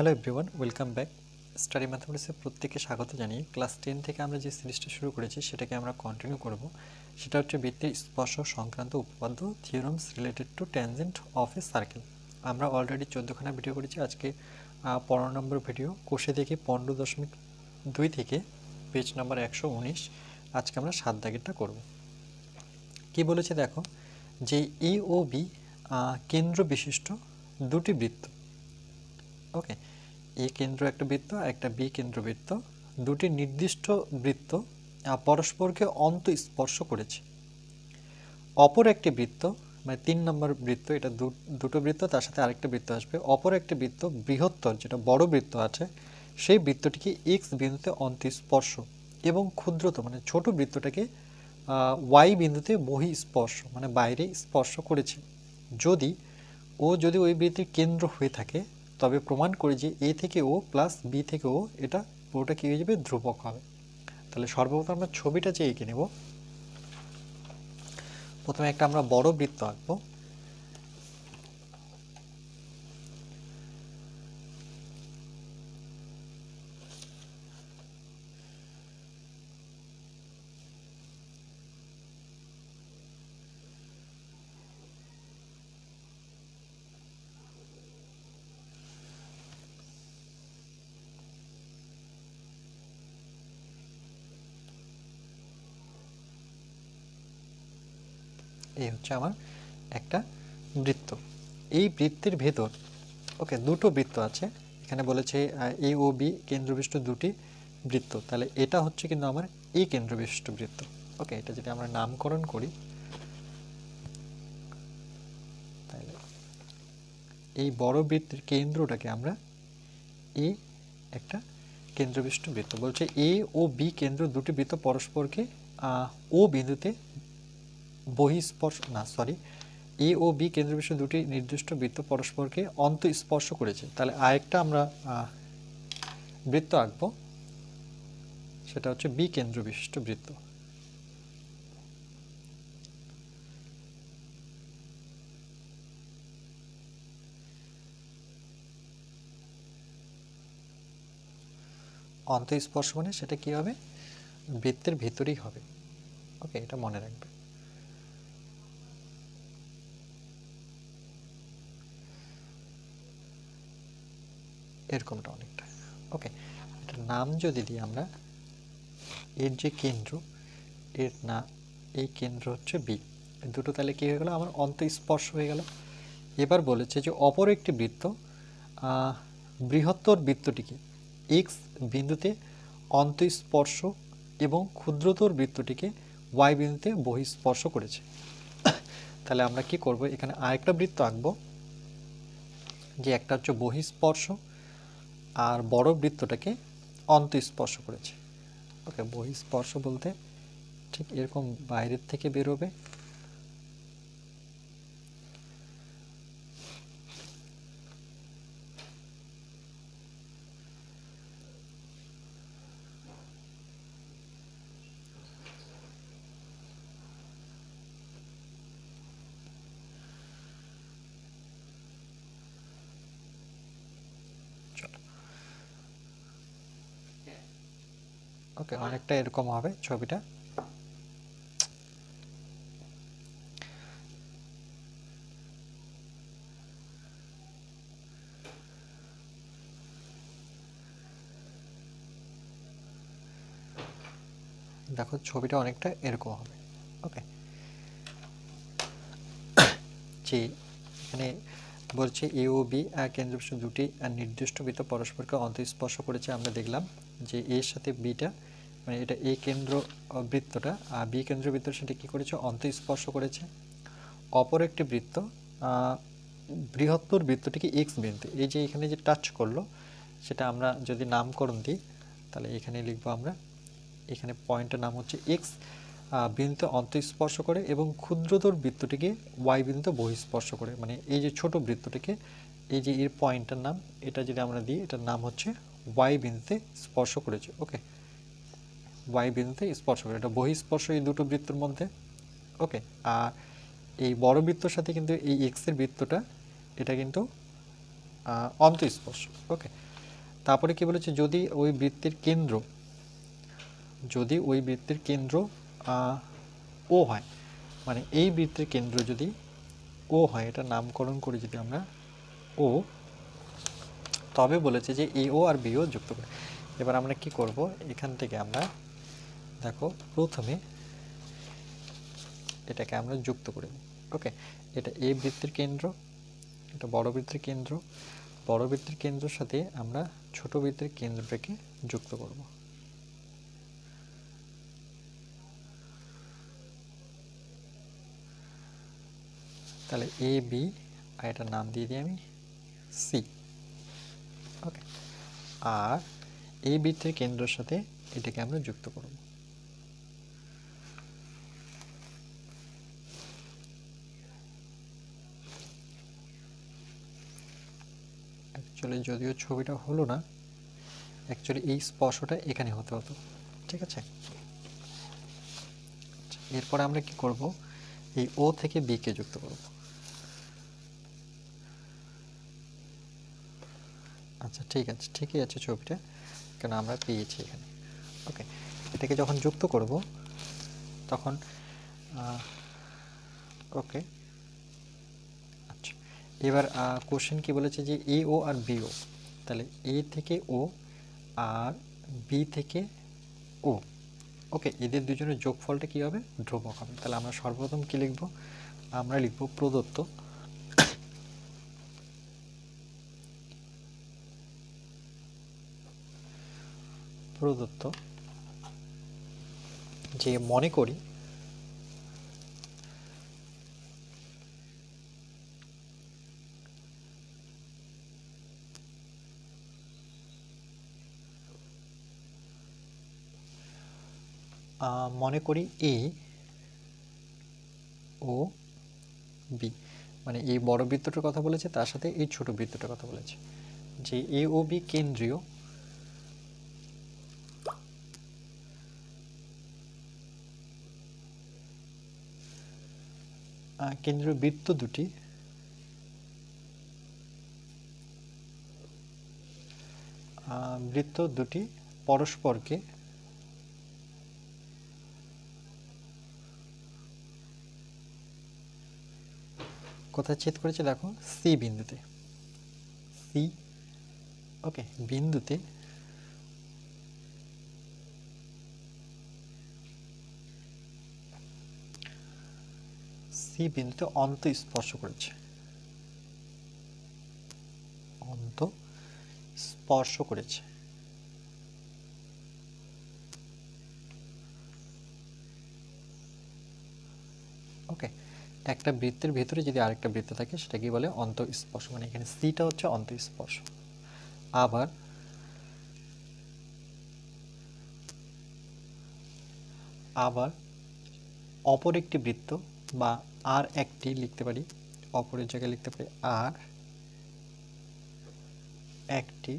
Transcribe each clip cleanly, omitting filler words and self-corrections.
Hello everyone, welcome back. Study ম্যাথমেটিক্সে প্রত্যেককে স্বাগত জানিয়ে ক্লাস 10 থেকে আমরা যে সিরিজটা শুরু করেছি সেটাকে আমরা কন্টিনিউ করব। সেটা হচ্ছে বৃত্তের স্পর্শ সংক্রান্ত উপপাদ্য, theorems related to tangent of a circle. আমরা অলরেডি 14খানা ভিডিও করেছি। আজকে 15 নম্বর ভিডিও, কোষে থেকে 15.2 থেকে পেজ নাম্বার 119। আজকে আমরা 7 দাগেরটা করব। কি বলেছে দেখো, যে এ ও বি কেন্দ্র বিশিষ্ট দুটি বৃত্ত। ওকে, এ কেন্দ্র একটা বৃত্ত, একটা বি কেন্দ্রবৃত্ত, দুটি নির্দিষ্ট বৃত্ত পরস্পরকে অন্তঃস্পর্শ করেছে। অপর একটি বৃত্ত, মানে 3 নম্বর বৃত্ত, এটা দুটো বৃত্ত, তার সাথে আরেকটা বৃত্ত আসবে। অপর একটি বৃত্ত বৃহত্তর, যেটা বড় বৃত্ত আছে, সেই বৃত্তটিকে এক্স বিন্দুতে অন্তঃস্পর্শ এবং ক্ষুদ্রতর মানে ছোট বৃত্তটাকে ওয়াই বিন্দুতে বহিঃস্পর্শ মানে বাইরে স্পর্শ করেছে। যদি ওই বৃত্তের কেন্দ্র হয়ে থাকে, তবে প্রমাণ করি যে এ থেকে ও প্লাস বি থেকে ও, এটা পুরোটা কী হয়ে যাবে, ধ্রুবক হবে। তাহলে সর্বপ্রথম আমরা ছবিটা যে এঁকে নেব। প্রথমে একটা আমরা বড় বৃত্ত আঁকবো। এই হচ্ছে আমার একটা বৃত্ত। এই বৃত্তের ভেতর দুটো বৃত্ত আছে। এখানে বলেছে এ ও বি কেন্দ্রবিশিষ্ট দুটি বৃত্ত। তাহলে এটা হচ্ছে কিন্তু আমার এই কেন্দ্রবিশিষ্ট বৃত্ত। ওকে, এটা যদি আমরা নামকরণ করি, তাহলে এই বড় বৃত্তের কেন্দ্রটাকে আমরা এ একটা কেন্দ্রবিশিষ্ট বৃত্ত। বলছে এ ও বি কেন্দ্র দুটি বৃত্ত পরস্পরকে ও বিন্দুতে এ ও বি কেন্দ্রবিশিষ্ট দুটি নির্দিষ্ট বৃত্ত পরস্পরকে অন্তঃস্পর্শ করেছে। তাহলে আরেকটা আমরা বৃত্ত আঁকবো, সেটা হচ্ছে বি কেন্দ্রবিশিষ্ট বৃত্ত। অন্তঃস্পর্শ মানে সেটা কি হবে, বৃত্তের ভেতরেই হবে। ওকে, এটা মনে রাখবে। এরকমটা অনেকটা। ওকে, এটার নাম যদি দিই আমরা, এর যে কেন্দ্র, এর না এই কেন্দ্র হচ্ছে বি, দুটো তাহলে কি হয়ে গেল, আমার অন্তঃস্পর্শ হয়ে গেল। এবার বলেছে যে অপর একটি বৃত্ত বৃহত্তর বৃত্তটিকে এক্স বিন্দুতে অন্তঃস্পর্শ এবং ক্ষুদ্রতর বৃত্তটিকে ওয়াই বিন্দুতে বহিঃস্পর্শ করেছে। তাহলে আমরা কি করব, এখানে আরেকটা বৃত্ত আঁকবো, যে একটা হচ্ছে বহিঃস্পর্শ আর বড় বৃত্তটাকে অন্তঃস্পর্শ করেছে। ওকে, বহিঃস্পর্শ বলতে ঠিক এরকম বাইরের থেকে বেরোবে, ওকে, অনেকটা এরকম হবে ছবিটা। দেখো ছবিটা অনেকটা এরকম হবে। ওকে, যে এখানে বলছে এ ও বি কেন্দ্রবিশিষ্ট দুটি নির্দিষ্ট বৃত্ত পরস্পরকে অন্তঃস্পর্শ করেছে। আমরা দেখলাম যে এর সাথে বিটা, মানে এটা এ কেন্দ্র বৃত্তটা আর বি কেন্দ্র বৃত্ত, সেটা কী করেছে, অন্তঃস্পর্শ করেছে। অপর একটি বৃত্ত বৃহত্তর বৃত্তটিকে এক্স বিন্দু, এই যে এখানে যে টাচ করলো, সেটা আমরা যদি নামকরণ দিই, তাহলে এখানে লিখবো আমরা, এখানে পয়েন্টের নাম হচ্ছে এক্স বিন্দুতে অন্তঃস্পর্শ করে এবং ক্ষুদ্রতর বৃত্তটিকে ওয়াই বিন্দুতে বহিঃস্পর্শ করে। মানে এই যে ছোট বৃত্তটিকে, এই যে এর পয়েন্টের নাম, এটা যদি আমরা দিই, এটার নাম হচ্ছে ওয়াই বিন্দুতে স্পর্শ করেছে। ওকে, ওয়াই বিন্দুতে স্পর্শ করে, এটা বহিঃস্পর্শ এই দুটো বৃত্তের মধ্যে। ওকে, আর এই বড় বৃত্তর সাথে কিন্তু এই এক্সের বৃত্তটা, এটা কিন্তু অন্তঃস্পর্শ। ওকে, তারপরে কি বলেছে, যদি ওই বৃত্তের কেন্দ্র ও হয়, মানে এই বৃত্তের কেন্দ্র যদি ও হয়, এটা নামকরণ করে যদি আমরা ও, তবে বলেছে যে এ ও আর বি ও যুক্ত করে। এবার আমরা কি করব, এখান থেকে আমরা দেখো প্রথমে এটাকে আমরা যুক্ত করে দিই। ওকে, এটা এ বৃত্তের কেন্দ্র, এটা বড় বৃত্তের কেন্দ্র, বড় বৃত্তের কেন্দ্রের সাথে আমরা ছোট বৃত্তের কেন্দ্রটাকে যুক্ত করব। তাহলে এ বি, আর এটার নাম দিয়ে দিই আমি সি। ওকে, আর এই বৃত্তের কেন্দ্রের সাথে এটাকে আমরা যুক্ত করব। অ্যাকচুয়ালি যদিও ছবিটা হলো না, অ্যাকচুয়ালি এই স্পর্শটা এখানে হতে হতো। ঠিক আছে, এরপর আমরা কি করব, এই ও থেকে বি কে যুক্ত করব। আচ্ছা ঠিক আছে, ঠিকই আছে ছবিটা, কেন আমরা পেয়েছি এখানে। ওকে, এটাকে যখন যুক্ত করব তখন ওকে, আচ্ছা এবার কোশ্চেন কি বলেছে যে এ ও আর বি ও, তাহলে এ থেকে ও আর বি থেকে ও, ওকে, এদের দুজনের যোগফলটা কি হবে, ধ্রুবক হবে। তাহলে আমরা সর্বপ্রথম কি লিখব, আমরা লিখব প্রদত্ত যে মনে করি এ ও বি, মানে এই বড় বৃত্তটার কথা বলেছে, তার সাথে এই ছোট বৃত্তটার কথা বলেছে, যে এ ও বি কেন্দ্রীয় বৃত্ত দুটি পরস্পরকে কোথায় ছেদ করেছে দেখো, সি বিন্দুতে, সি, ওকে, বিন্দুতে সি বিন্দুতে অন্ত স্পর্শ করেছে, অন্ত স্পর্শ করেছে। ওকে, একটা বৃত্তের ভেতরে যদি আরেকটা বৃত্ত থাকে সেটা কি বলে, অন্তঃস্পর্শ, মানে এখানে সিটা হচ্ছে অন্তঃস্পর্শ। আবার অপর একটি বৃত্ত বা আর একটি লিখতে পারি, অপরের জায়গায় লিখতে পারি আর একটি,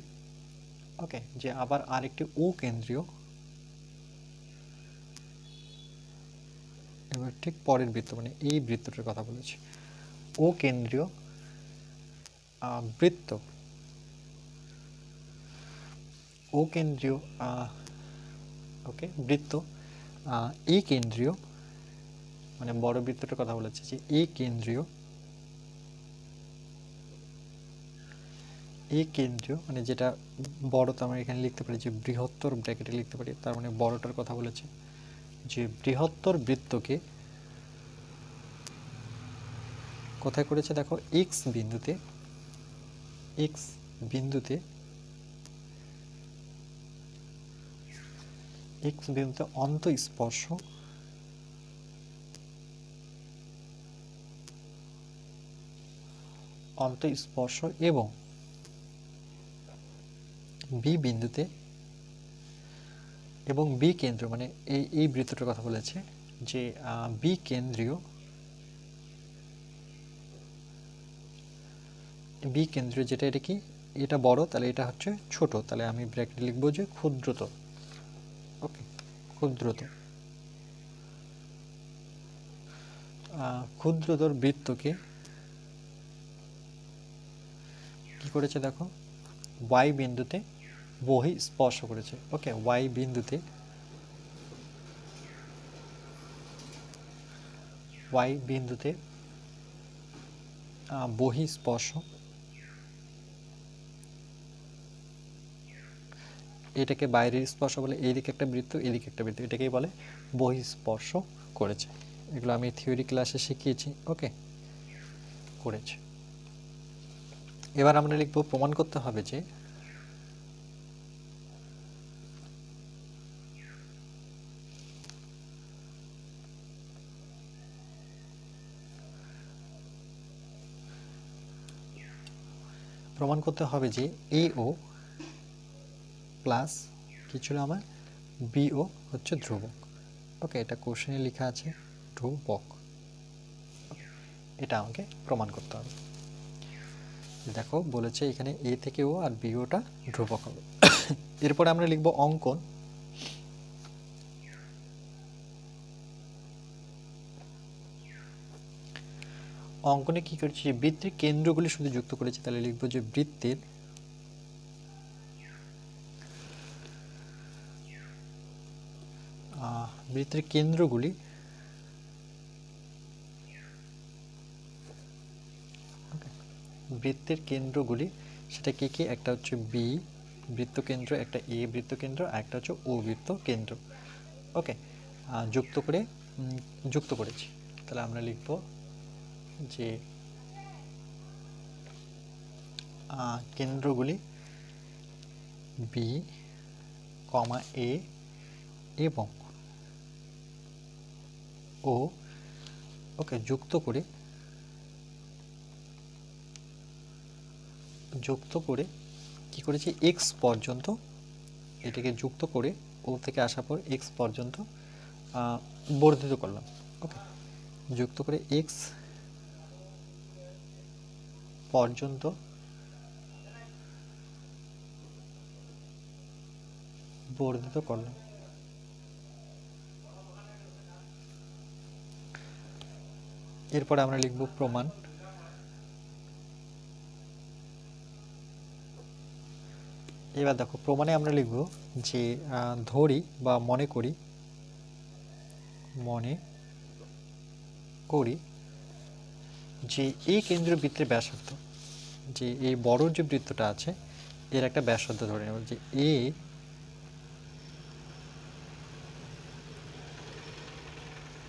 ওকে, যে আবার আরেকটি ও কেন্দ্রীয়, এবার ঠিক পরের বৃত্ত, মানে এই বৃত্তটার কথা বলেছি, ও কেন্দ্রীয় বৃত্ত, ও কেন্দ্রীয় ওকে বৃত্ত, এই কেন্দ্রীয়, মানে বড় বৃত্তটার কথা বলেছি, যে এই কেন্দ্রীয় মানে যেটা বড়, তো আমরা এখানে লিখতে পারি যে বৃহত্তর, ব্র্যাকেটে লিখতে পারি, তার মানে বড়টার কথা বলেছে, যে বৃহত্তর বৃত্তকে কোথায় করেছে দেখো, এক্স বিন্দুতে, এক্স বিন্দুতে অন্তঃস্পর্শ এবং বি বিন্দুতে এবং বি কেন্দ্র, মানে এই বৃত্তটার কথা বলেছে, যে বি কেন্দ্রীয় যেটা, এটা কি, এটা বড়, তাহলে এটা হচ্ছে ছোট, তাহলে আমি ব্র্যাকেটে লিখবো যে ক্ষুদ্রতর। ওকে, ক্ষুদ্রতর বৃত্তকে কি করেছে দেখো, ওয়াই বিন্দুতে বহি স্পর্শ করেছে। ওকে, ওয়াই বিন্দুতে বহি স্পর্শ, এটাকে বাইরের স্পর্শ বলে। এইদিকে একটা বৃত্ত, এদিকে একটা বৃত্ত, এটাকেই বলে বহিঃস্পর্শ করেছে। এগুলো আমি থিওরি ক্লাসে শিখিয়েছি। ওকে, করেছে। এবার আমরা লিখব প্রমাণ করতে হবে যে AO প্লাস কি ছিল আমার, BO হচ্ছে ধ্রুবক। ওকে, এটা কোশ্চেনে লেখা আছে ধ্রুবক। এটা আমাকে প্রমাণ করতে হবে। দেখো বলেছে এখানে A থেকে O আর BOটা ধ্রুবক হবে। এরপরে আমরা লিখব অঙ্কন। অঙ্কনে কি করেছি, বৃত্তের কেন্দ্রগুলি শুধু যুক্ত করেছি। তাহলে লিখব যে বৃত্তের কেন্দ্রগুলি সেটা কি কি, একটা হচ্ছে বি বৃত্তকেন্দ্র, একটা এ বৃত্তকেন্দ্র, আর একটা হচ্ছে ও বৃত্তকেন্দ্র। ওকে, যুক্ত করেছি। তাহলে আমরা লিখব যে কেন্দ্রগুলি বি কমা এ এবং ও, ওকে, যুক্ত করে কি করেছি, এক্স পর্যন্ত, এটাকে যুক্ত করে ও থেকে আসার পর এক্স পর্যন্ত বর্ধিত করলাম। ওকে, যুক্ত করে এক্স পর্যন্ত বর্ধিত করলাম। এরপরে আমরা লিখব প্রমাণ। এবার দেখো প্রমাণে আমরা লিখব যে ধরি বা মনে করি যে এই কেন্দ্রীয় বৃত্তের ব্যাসার্ধ, যে এই বড় যে বৃত্তটা আছে এর একটা ব্যাসার্ধ ধরে নেব, যে এ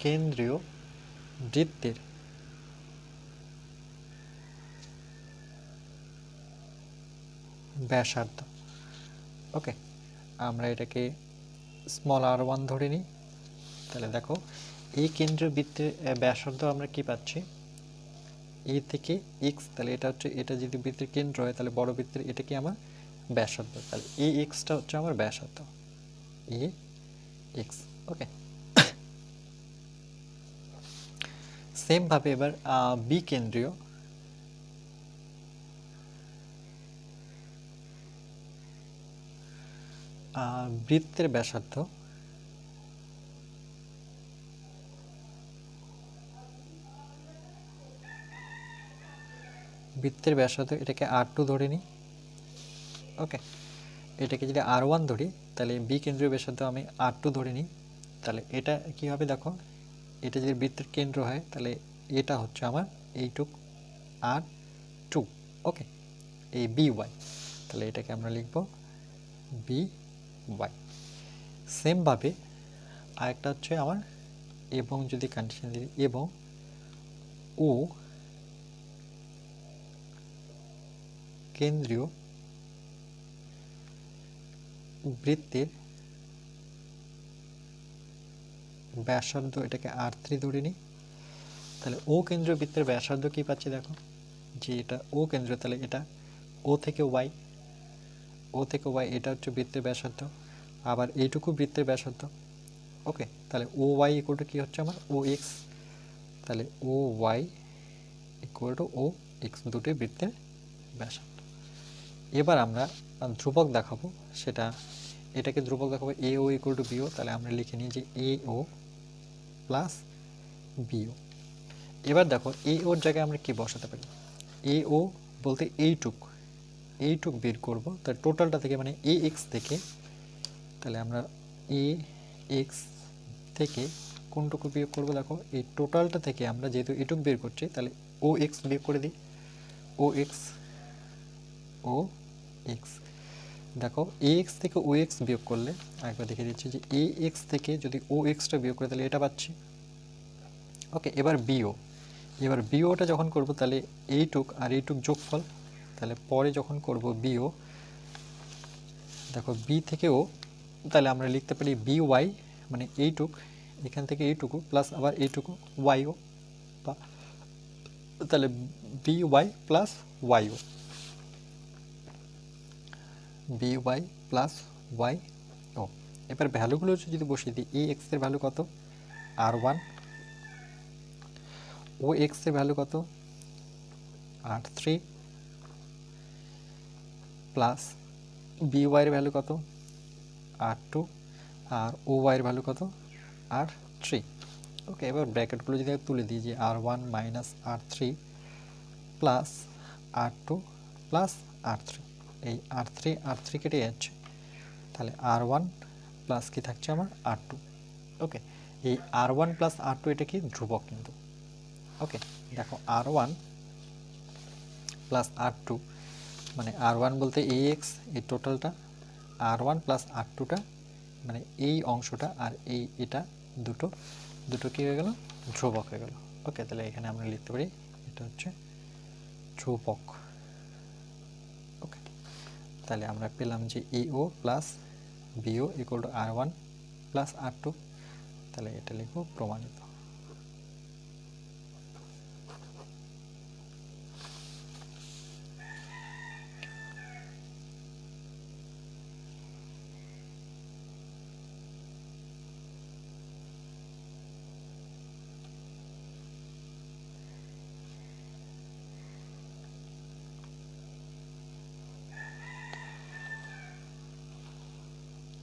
কেন্দ্রীয় বৃত্তের ব্যাসার্ধ। ওকে, আমরা এটাকে স্মল r1 ধরে নিই। তাহলে দেখো এই কেন্দ্রীয় বৃত্তের ব্যাসার্ধ আমরা কি পাচ্ছি, এ থেকে এক্স। তাহলে এটা যদি বৃত্তের কেন্দ্র হয় তাহলে বড় বৃত্তের এটা কি আমার ব্যাসার্ধ। তাহলে এ এক্সটা হচ্ছে আমার ব্যাসার্ধ, এ এক্স। ওকে, সেম ভাবে এবার বি কেন্দ্রীয় বৃত্তের ব্যাসার্ধ এটাকে r2 ধরে নিই। ওকে, এটাকে যদি r1 ধরি তাহলে বি কেন্দ্রীয় ব্যাসার্ধ আমি r2 ধরে নিই। তাহলে এটা কি হবে, দেখো এটা যদি বৃত্তের কেন্দ্র হয় তাহলে এটা হচ্ছে আমার এইটুক r2। ওকে, এই বি ওয়াই, তাহলে এটাকে আমরা লিখব বি ওয়াই। সেমভাবে আরেকটা হচ্ছে আমার, এবং যদি কন্ডিশন দিই, এবং ও কেন্দ্রীয় বৃত্তের ব্যাসার্ধ, এটাকে r3 ধরে নিই। তাহলে ও কেন্দ্রীয় বৃত্তের ব্যাসার্ধ কি পাচ্ছি, দেখো যে এটা ও কেন্দ্র, তাহলে এটা ও থেকে ওয়াই, এটা হচ্ছে বৃত্তের ব্যাসার্ধ, আবার এইটুকু বৃত্তের ব্যাসার্ধ। ওকে, তাহলে ও ওয়াই ইকুয়াল টু কি হচ্ছে আমার ও এক্স। তাহলে O Y equal to O X, দুটোই বৃত্তের ব্যাসার্ধ। এবার আমরা ধ্রুবক দেখাবো, এটাকে ধ্রুবক দেখাবো এ ও ইকুয়াল টু বিও। তাহলে আমরা লিখে নিই যে এ ও প্লাস বিও। এবার দেখো এ ওর জায়গায় আমরা কি বসাতে পারি, এ ও বলতে এইটুক বের করব, তার টোটালটা থেকে মানে এ এক্স থেকে, তাহলে আমরা এ এক্স থেকে কোনটুকু বিয়োগ করব? দেখো এই টোটালটা থেকে আমরা যেহেতু এটুক বের করছি, তাহলে ও এক্স বিয়োগ করে দিই। ও এক্স ও এক্স, দেখো এ এক্স থেকে ও এক্স বিয়োগ করলে, একবার দেখে দিচ্ছি যে এ এক্স থেকে যদি ও এক্সটা বিয়োগ করে তাহলে এটা পাচ্ছি। ওকে, এবার বিওটা যখন করব তাহলে এইটুক আর এইটুক যোগফল, তাহলে পরে যখন করব বিও, দেখো বি থেকেও তাহলে আমরা লিখতে পারি বি ওয়াই, মানে এইটুক এখান থেকে এইটুকু প্লাস আবার এইটুকু ওয়াইও, বা তাহলে B Y plus YO, B Y plus Y O. এবার ভ্যালুগুলো যদি বসিয়ে দিই, এ এক্সের ভ্যালু কত? আর ওয়ান। ও এক্সের ভ্যালু কত? আর থ্রি, প্লাস বি ওয়াইয়ের ভ্যালু কত? আর টু, আর ও ওয়াইয়ের ভ্যালু কত? আর থ্রি। ওকে, এবার ব্র্যাকেটগুলো যদি তুলে দিই যে আর ওয়ান মাইনাস আর three plus R two plus আর থ্রি, এই আর থ্রি কেটে যাচ্ছে, তাহলে আর ওয়ান প্লাস কি থাকছে আমার? আর টু। ওকে, এই আর ওয়ান প্লাস আর টু এটা কি ধ্রুবক কিন্তু। ওকে, দেখো আর ওয়ান প্লাস আর টু, মানে আর ওয়ান বলতে এ এক্স এই টোটালটা, আর ওয়ান প্লাস আর টুটা মানে এই অংশটা, আর এটা দুটো দুটো কী হয়ে গেল? ধ্রুবক হয়ে গেল। ওকে, তাহলে এখানে আমরা লিখতে পারি এটা হচ্ছে ধ্রুবক। ওকে, তাহলে আমরা পেলাম যে AO plus BO equal to R one plus R two, তাহলে এটা লিখব প্রমাণিত।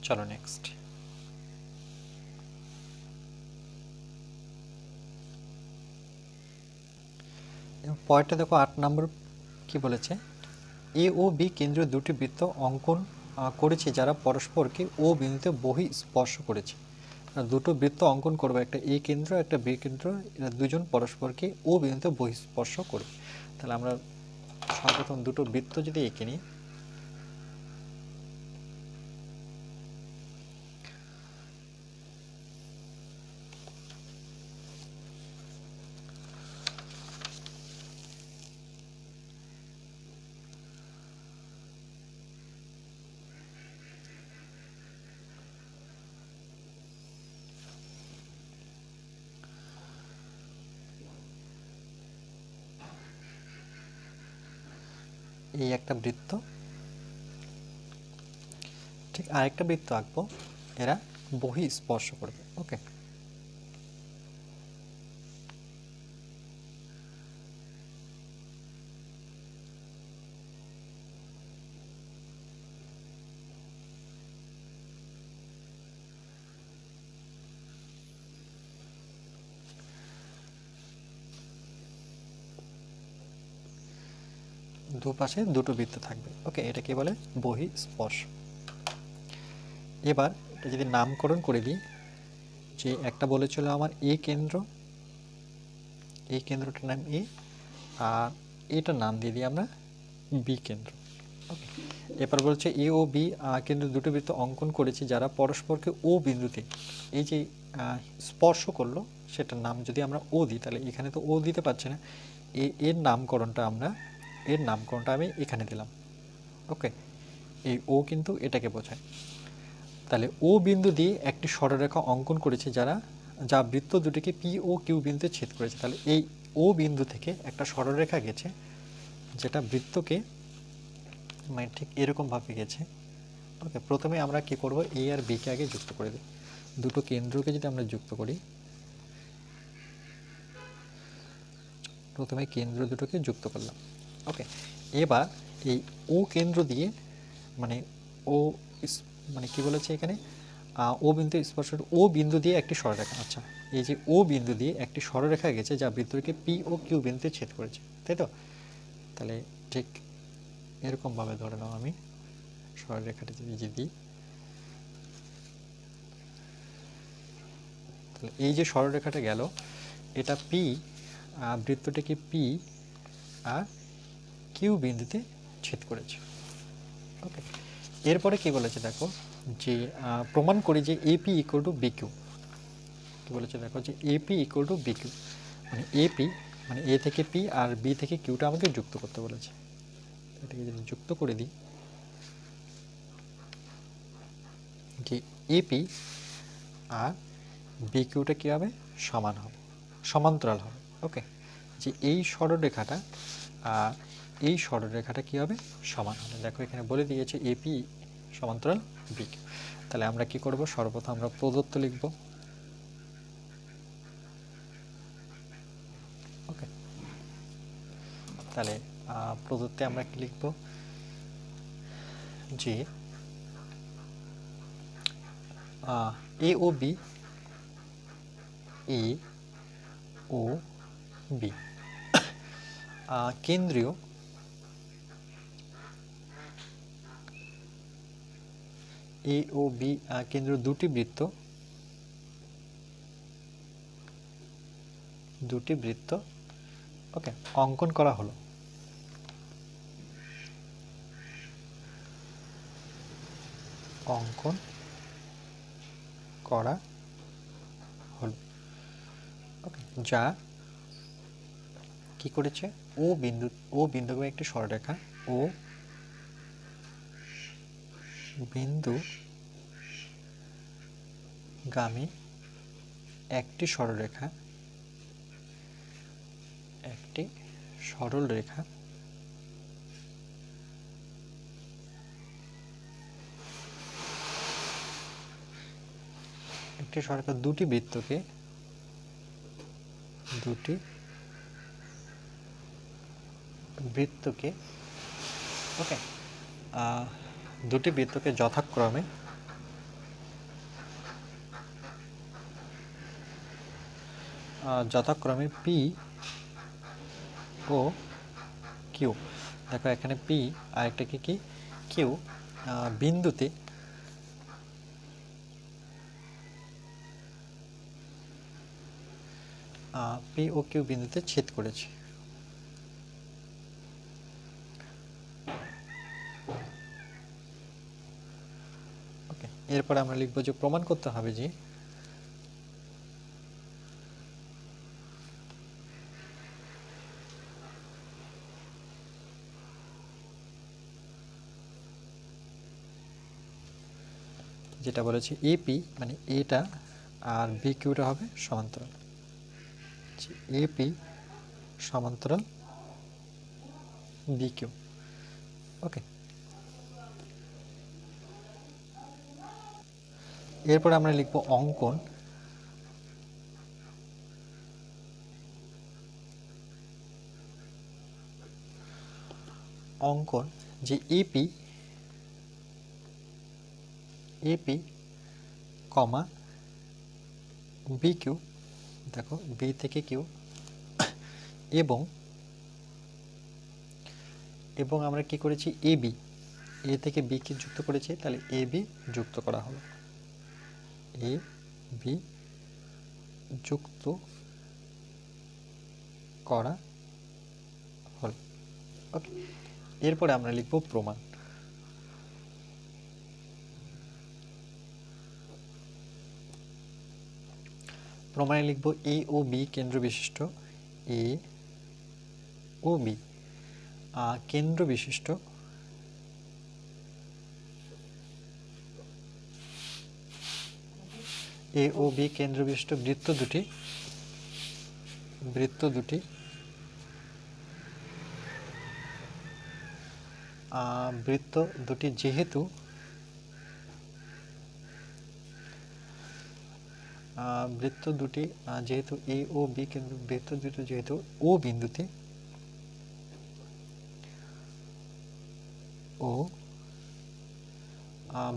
চলো নেক্সট। পয়েন্টটা দেখো 8 নম্বর কি বলেছে, এ ও বি কেন্দ্রীয় দুটি বৃত্ত অঙ্কন করেছে যারা পরস্পরকে ও বিন্দুতে বহি স্পর্শ করেছে। দুটো বৃত্ত অঙ্কন করবে, একটা এ কেন্দ্র একটা বি কেন্দ্র, এরা দুজন পরস্পরকে ও বিন্দুতে বহিঃস্পর্শ করবে। তাহলে আমরা সর্বপ্রথম দুটো বৃত্ত যদি এঁকে নিই, এই একটা বৃত্ত, ঠিক আরেকটা বৃত্ত আঁকবো, এরা বহিঃস্পর্শ করবে। ওকে, দুপাশে দুটো বৃত্ত থাকবে। ওকে, এটা কি বলে? বহিঃস্পর্শ। এবার এটা যদি নামকরণ করে দিই, যে একটা বলেছিল আমার এ কেন্দ্র, এই কেন্দ্রটার নাম এ, আর এটার নাম দিয়ে দিই আমরা বি কেন্দ্র। ওকে, এরপর বলছে এ ও বি কেন্দ্র দুটো বৃত্ত অঙ্কন করেছি যারা পরস্পরকে ও বিন্দুতে এই যে স্পর্শ করলো সেটার নাম যদি আমরা ও দিই, তাহলে এখানে তো ও দিতে পারছি না, এর নামকরণটা আমি এখানে দিলাম। ওকে, এই ও কিন্তু এটাকে বোঝায়। তাহলে ও বিন্দু দিয়ে একটি সরলরেখা অঙ্কন করেছে যা বৃত্ত দুটিকে পি ও কিউ বিন্দুতে ছেদ করেছে। তাহলে এই ও বিন্দু থেকে একটা সরলরেখা গেছে যেটা বৃত্তকে মানে ঠিক এরকমভাবে গেছে। ওকে, প্রথমে আমরা কি করব, এ আর বিকে আগে যুক্ত করে দিই। দুটো কেন্দ্রকে যদি আমরা যুক্ত করি, প্রথমে কেন্দ্র দুটোকে যুক্ত করলাম। ওকে, এবার এই ও কেন্দ্র দিয়ে মানে ও মানে কি বলেছে এখানে, ও বিন্দু স্পর্শ, ও বিন্দু দিয়ে একটি সরলরেখা, আচ্ছা এই যে ও বিন্দু দিয়ে একটি সরলরেখা গেছে যা বৃত্তকে পি ও কিউ বিন্দুতে ছেদ করেছে, তাই তো? তাহলে ঠিক এরকম ভাবে ধরে নাও আমি সরলরেখাটা যদি দিই, তাহলে এই যে সরলরেখাটা গেল, এটা পি, বৃত্তটা কি পি আর কিউ বিন্দুতে ছেদ করেছে। ওকে, এরপরে কি বলেছে দেখো, যে প্রমাণ করি যে এপি ইকুয়াল টু বিকিউ। কি বলেছে দেখো, যে এপি ইকুয়াল টু বিকিউ, মানে এপি মানে এ থেকে পি আর বি থেকে কিউটা আমাকে যুক্ত করতে বলেছে। এটাকে যদি যুক্ত করে দিই, যে এপি আর বি কিউটা কী হবে, সমান হবে, সমান্তরাল হবে। ওকে, যে এই সরলরেখাটা আর এই সরলরেখাটা কী হবে, সমান হবে। দেখো এখানে বলে দিয়েছে এপি সমান্তরাল বি কিউ। তাহলে আমরা কি করব, সর্বপ্রথম আমরা প্রদত্ত লিখব। ওকে, তাহলে প্রদত্তে আমরা কি লিখব, যে এ ও বি, এ ও বি কেন্দ্রীয় এ ও বি কেন্দ্র দুটি বৃত্ত ওকে অঙ্কন করা হলো। অঙ্কন করা হলো। ওকে, যা কি করেছে, ও বিন্দুকে একটি সরলরেখা, ও বিন্দু গামী একটি সরলরেখা, একটি সরলরেখা একটি সরলরেখা দুটি বৃত্তকে ওকে দুটি বৃত্তকে যথাক্রমে পি ও কিউ। দেখো এখানে পি আর একটা কি কিউ বিন্দুতে পি ও কিউ বিন্দুতে ছেদ করেছে। ওকে, এরপর আমরা লিখব যে প্রমাণ করতে হবে যে যেটা বলেছে এপি মানে এটা আর বি কিউটা হবে সমান্তরাল, এপি সমান্তরাল বি কিউ। ওকে, এরপর আমরা লিখব অঙ্কন যে এপি কমা বি কিউ, দেখো বি থেকে কিউ, এবং আমরা কি করেছি এবি, এ থেকে বি কে যুক্ত করেছি, তাহলে এ বি যুক্ত করা হলো, এ বি যুক্ত করা হলো। ওকে, এরপরে আমরা লিখব প্রমাণ। প্রমাণে লিখব এ ও বি কেন্দ্র বিশিষ্ট, এ ও বি কেন্দ্র বিশিষ্ট এ ও বি কেন্দ্র বিশিষ্ট বৃত্ত দুটি যেহেতু যেহেতু এ ও বি কেন্দ্র বৃত্ত দুটি যেহেতু ও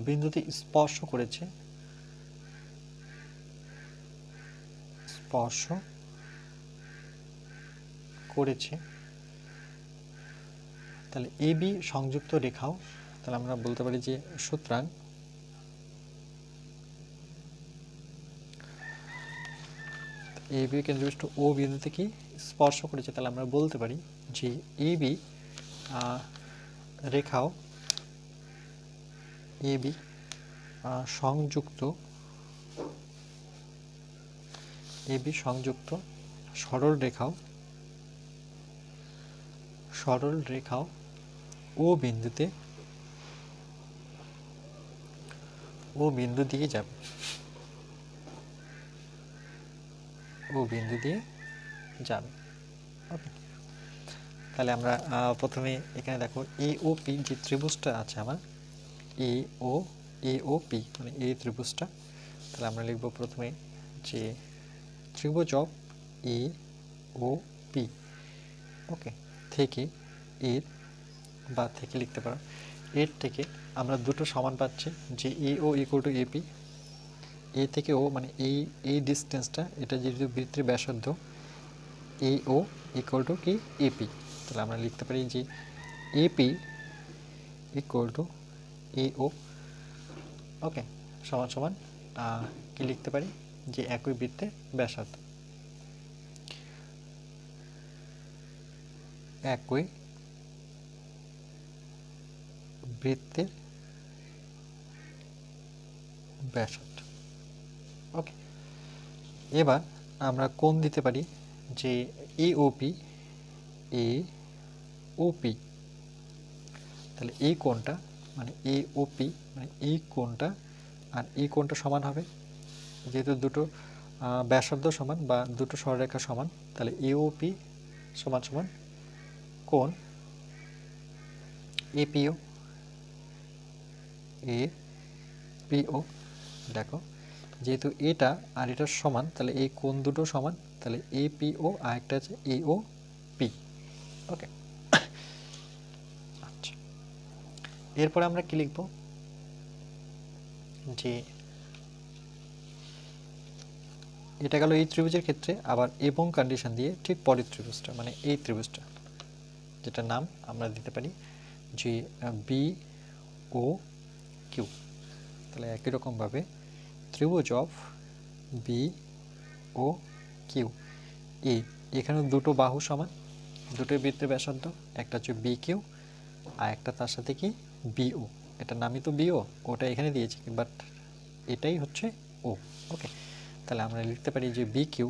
বিন্দুতে স্পর্শ করেছে, তাহলে এ বি সংযুক্ত রেখাও, তাহলে আমরা বলতে পারি যে সুতরাং এ বি কেন্দ্রবিষ্টু ও বিন্দুতে কি স্পর্শ করেছে, তাহলে আমরা বলতে পারি যে এ বি রেখাও এ বি সংযুক্ত এ বি সংযুক্ত সরল রেখাও ও বিন্দু দিয়ে যাবে, ওকে। তাহলে আমরা প্রথমে এখানে দেখো এ ও পি যে ত্রিভুজটা আছে আমার এ ও পি মানে এই ত্রিভুজটা, তাহলে আমরা লিখব প্রথমে যে ত্রিভুজ অফ এ ও পি, ওকে, থেকে এর বা থেকে লিখতে পারো, এর থেকে আমরা দুটো সমান পাচ্ছি যে এ ও ইকুয়াল টু এপি, এ থেকে ও মানে এই ডিস্টেন্সটা, এটা যেহেতু বৃত্তের ব্যাসার্ধ, এ ও ইকুয়াল টু কি এপি, তাহলে আমরা লিখতে পারি যে এপি ইকুয়াল টু এ ও, ওকে, সমান সমান কি লিখতে পারি যে একই বৃত্তের ব্যাসার্ধ, একই বৃত্তের ব্যাসার্ধ, ওকে। এবার আমরা কোণ দিতে পারি যে এ ও পি, তাহলে এই কোণটা মানে এ ও পি মানে এই কোণটা আর এই কোণটা সমান হবে, যেহেতু দুটো ব্যাসার্ধ সমান বা দুটো সরলরেখা সমান, তাহলে এ ও পি সমান সমান কোণ এপিও, দেখো যেহেতু এটা আর এটা সমান, তাহলে এই কোণ দুটো সমান, তাহলে এপিও আর একটা আছে এও পি, ওকে। আচ্ছা, এরপরে আমরা কি লিখব যে এটা গেল এই ত্রিভুজের ক্ষেত্রে, আবার এবং কন্ডিশন দিয়ে ঠিক পরের ত্রিভুজটা মানে এই ত্রিভুজটা, যেটা নাম আমরা দিতে পারি যে বি ও কিউ, তাহলে একই রকমভাবে ত্রিভুজ অফ বি ও কিউ, এখানে দুটো বাহু সমান, দুটো বৃত্তের ব্যাসার্ধ, একটা হচ্ছে বি কিউ আর একটা তার সাথে কি বিও, এটার নামই তো বিও, ওটা এখানে দিয়েছি বাট এটাই হচ্ছে ও, ওকে। তাহলে আমরা লিখতে পারি যে বি কিউ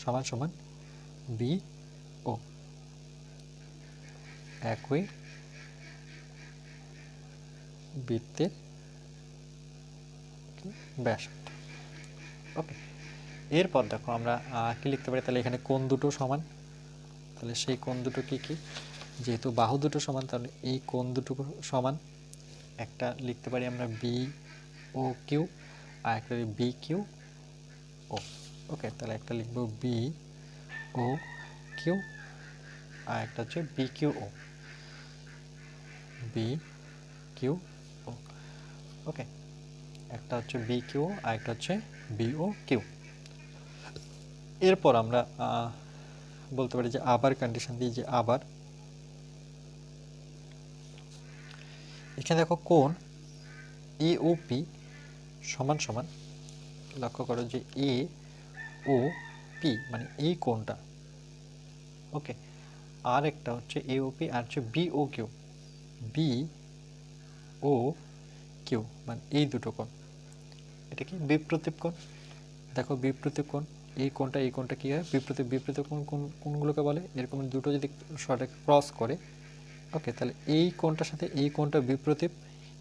সমান সমান বি ও, একই বৃত্তের ব্যাসার্ধ, ওকে। এরপর দেখো আমরা কি লিখতে পারি, তাহলে এখানে কোণ দুটো সমান, তাহলে সেই কোণ দুটো কি কি, যেহেতু বাহু দুটো সমান তাহলে এই কোণ দুটো সমান, একটা লিখতে পারি আমরা বি ও কিউ আর একটা বি কিউ ও, ওকে। তাহলে একটা লিখব বি ও কিউ আর একটা হচ্ছে বি কিউ ও, ওকে। একটা হচ্ছে বি কিউ আর একটা হচ্ছে বিও কিউ। এরপর আমরা বলতে পারি যে আবার কন্ডিশন দিই যে আবার এখানে দেখো কোণ এ ও পি সমান সমান, লক্ষ্য করো যে এ ও পি মানে এই কোণটা, ওকে, আর একটা হচ্ছে এ ও পি আর হচ্ছে B O Q, B O Q মানে এই দুটো কোণ, এটা কি বিপ্রতীপ কোণ, দেখো বিপ্রতীপ কোণ, এই কোণটা কি হয় বিপ্রতীপ কোণ, কোণগুলোকে বলে এরকম দুটো যদি সঠিক ক্রস করে, ওকে, তাহলে এই কোণটার সাথে এই কোণটা বিপ্রতীপ,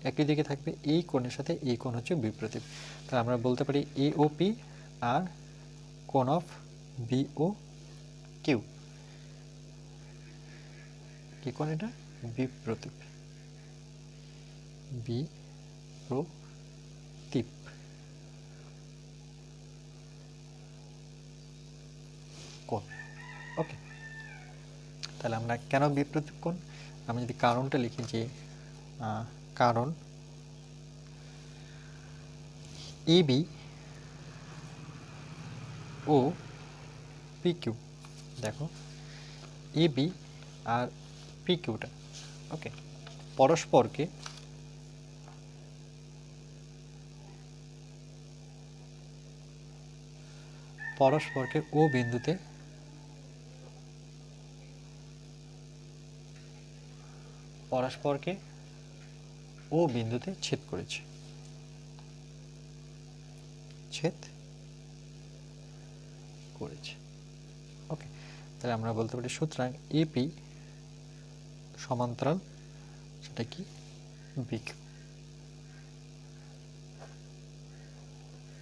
একই দিকে থাকবে, এই কোণের সাথে এই কোণ হচ্ছে বিপ্রতীপ, তাহলে আমরা বলতে পারি এ ও পি আর কোণ অফ বি ও কিউ, কি কোণ এটা বিপ্রতীপ, বিপ্রতীপ, কোণ, ওকে। তাহলে আমরা কেন বিপ্রতীপ কোণ, আমি যদি কারণটা লিখি যে কারণ এবি ও পি কিউ, দেখো এবি আর পি কিউটা। ওকে, পরস্পরকে ও বিন্দুতে ছেদ করেছে। ওকে, তাহলে আমরা বলতে পারি সুতরাং এপি সমান্তরাল সেটা কি বিকিউ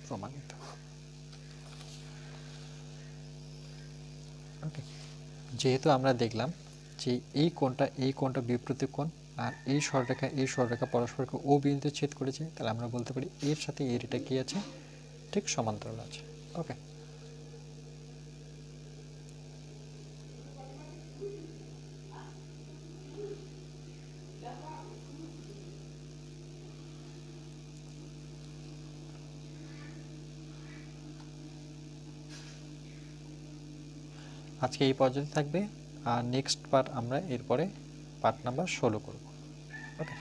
প্রমাণিত। ওকে, যেহেতু আমরা দেখলাম যে এই কোণটা বিপরীত কোণ, আর এই সরলরেখা পরস্পরকে ও বিন্দুতে ছেদ করেছে, তাহলে আমরা বলতে পারি এর সাথে এর এটা কি আছে, ঠিক সমান্তরাল আছে। ওকে, আজকে এই পর্যন্ত থাকবে, আর নেক্সট পার্ট আমরা এরপরে পার্ট নাম্বার 16 করব। ওকে।